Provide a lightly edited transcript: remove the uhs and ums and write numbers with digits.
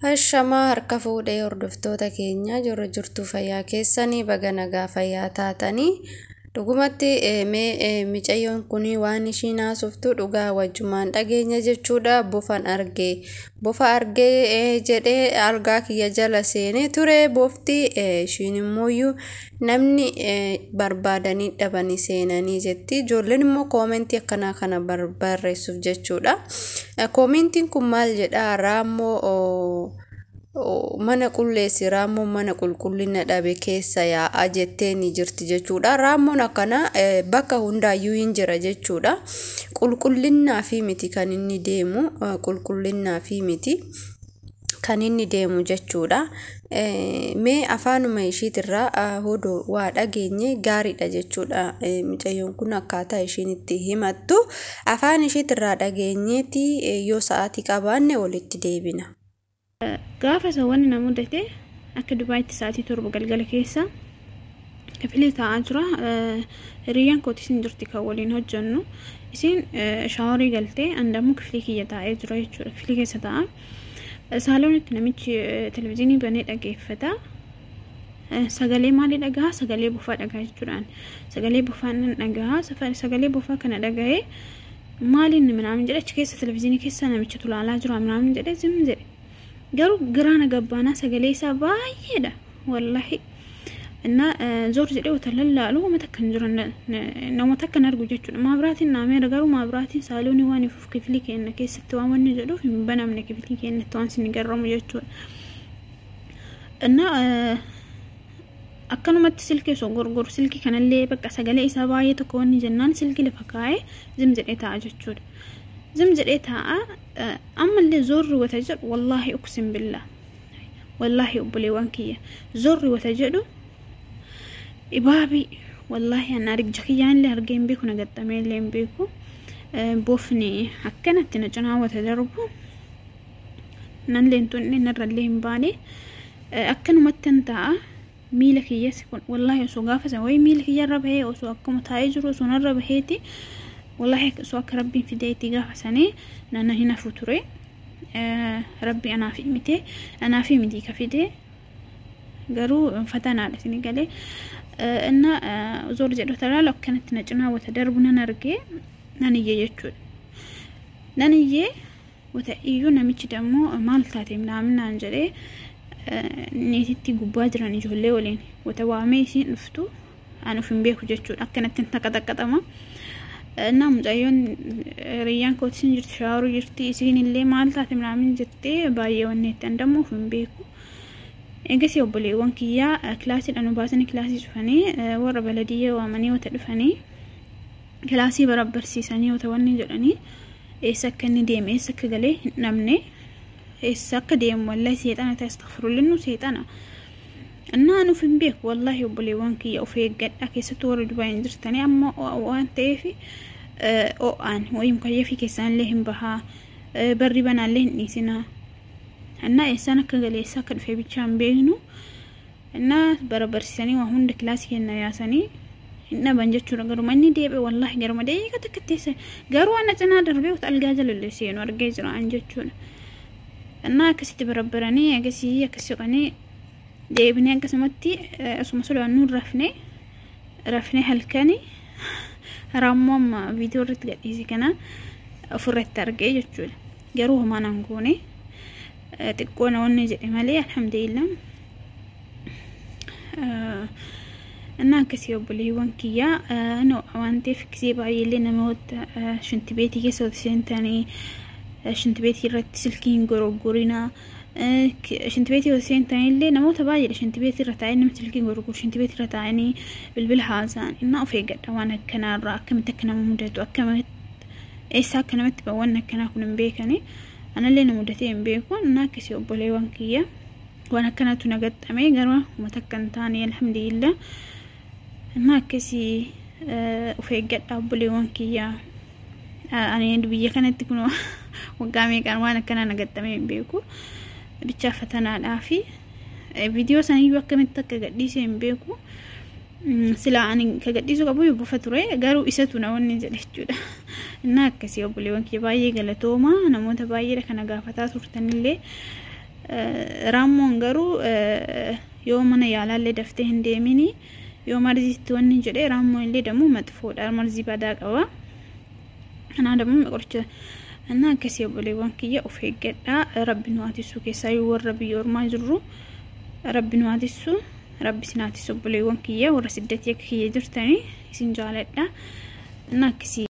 Hashamaa harka fuudhee hordoftoota keenya jirtu fayyaa keessanii baga nagaa fayyaa taatanii dhugumatti micayyoon kun waan ishiin haasoftu dhugaa wajjumaan dhageenya jechuudha. Bofa argee jedhee algaa kiyya jala seenee ture bofti ishiin immoo namni barbaadanii dhabanii seenanii jetti. Ijoolleen immoo koomentii akkanaa kana barreessuuf jechuudha. Koomentiin kun maal jedhaa Raammoo mana qulleessi Raammoon mana qulqullina dhabe keessa yaa'a jettee ni jirti jechuudha. Raammoon akkana bakka hundaayyuu hin jira jechuudha. Qulqullinnaa fi miti kan inni deemu qulqullinnaa fi miti kan inni deemu jechuudha. Mee afaanuma ishiitirraa hodoo waa dhageenye gaariidha jechuudha. Micayyoon kun akkaataa ishiin itti himattu afaan ishiitirraa dhageenyeeti yoo sa'aatii qabaanne walitti deebina. Gaafa sawwanni na mudate akka Dubaayitti sa'aatii 7 galgala keessa kafilee taa'aa jira. Hiriyyaan kootis hin jirti kan waliin hojjennu. Isiin shaaworii galtee andammoo kafilee kiyya taa'ee jira jechuudha. Kafilee keessa taa'a. Saaloonitti namichi televezyiinii banee dhageeffata. Sagalee maalii dhagahaa? Sagalee bofaa dhagahaa jechuudhaan. Sagalee bofaa nan dhagahaa. Sagalee bofaa kana dhagahee maaliin minaamin jedhe achi keessa televezyiinii keessa namicha tulaalaa jira minaamin jedhe zim jedhe. Garuu giraana gabbaanaa sagalee isaa baay'eedha wallahi. Inna zoor jedhee utalallaalu uummata kan jiran namoota kan argu jechuudha. Maabiraatiin naameera garuu maabiraatiin saaloonii waan ifuuf kifilii kenna keessatti waan wanni jedhuuf hin banamne kifilii kennatti waan sin garramu jechuudha. Inna akkanumatti silkii osoo gorgoru silkii kanallee bakka sagalee isaa baay'ee tokko wanni jennaan silkii lafa kaa'ee zim jedhee taa'a jechuudha. زم جريتها أما اللي زور وتجر والله أقسم بالله والله أبلي وانكية زور وتجر إبابي والله أنا رجعك يعني اللي هرجين بيكو نقدمين اللي بيكو بوفني حكنت نجنا وتجربه نلين نرى اللي مبالي أكنو متنتا ميلك يسكن والله سوقافة سوي ميلك يرب هي وسوقكم تايجر وسنرب هيتي والله سواك ربي في ديتي قافساني أنا هنا فطوري ربي أنا في متي أنا في مدي كفيدي قالوا فتانا على سني قالي إن زور جدو ترى لو كانت نجنا وتدربنا نرجع ننيجي يجود ننيجي وتأيو نمشي دمو مالتاتي منامنا نجري نيتي قبادرا نجولي ولين وتواميسي نفتو أنا في مبيكو جدود أكنت تنتقدقدما نعم جايون ريان كوتشين جرت شاورو جرتي سين اللي مالتها تمرامين جرتي باية ونيت عندهم وفين بيكو إنكسي وبلي وانكيا كلاسي لأنه باسني كلاسي شفاني ورا بلدية ومني وتلفاني كلاسي بربر سيساني وتواني جراني إيساكني ديم إيساك قالي نمني إيساك ديم والله سيطانا تستغفروا لنو سيطانا أنا في بيك والله وبلي وانكي أو في قد أكيد تورد بين درتني أما وأن تيفي أو أن ويمكن يفي كيسان لهم بها بري بنا لين نسينا أنا إنسان كجلي ساكن في بيتشام بينو أنا بربر سني وهون كلاسي إن يا سني إن بنجت شو رجرو مني ديب والله جرو ما ديك تكتيسه جرو أنا تنا دربي وتلقى جل اللي سين ورجع جرو أنجت شو أنا كسيت بربراني كسي كسيقني deebinee akkasumatti asuma sodaannu rafne halkani Raammoo amma viidiyoo irratti gadhiise kana ofirratti argee jechuudha. Garuu homaan goone xiqqoo naawwanni jedhe malee alhamdulillah anna akkasii obboleewwan kiyyaa no waan ta'eef kisee baay'ee namoota shinti beetii keessa seentanii shinti beetii irratti silkiin gorogorina shinti beetii seentanii illee namoota baay'ee shinti beetii irra taa'anii namni silkiin gorogor shinti beetii irra taa'anii bilbil haasaan inna of eeggadha waan akkanaarraa akkamitti akka nama mudatu akkamitti eessa akka namatti waan akkanaa kun hin beekani anallee nama mudatee hin beeku anna akkasii obboleewwan kiyyaa waan akkanaatu nagaxxame garuu uummata akka hin taane alhamdulillah anna akkasii of eeggadha obboleewwan kiyyaa ani biyya kanatti kun waggaa meeqaan waan akkanaa nagaxxame hin beeku bicha fatanaadhaa fi viidiyoo saniyyuu akkamitti akka gadhiise hin beeku sila ani ka gadhiisu qabu buufa ture garuu isatu na wanni jedhe jechuudha anna akkasii obboleewwan kiyya baay'ee galatooma namoota baay'ee kana gaafataa turtanillee raammoon garuu yoo mana yaalaallee daftee hin deemini yoo marziitti wanni jedhee raammoo illee damuu maxfoodha marzii badaa qaba anaa damuu qoricha anaa akkasii obboleewwan kiyya of eeggadhaa rabbi nu atisu keessaa yoo warra biyya ormaa jirru rabbi nu atisu rabbi sin atisu obboleewwan kiyya warra siddatii akka kiyya jirtanii isin jaaladha anaa akkasii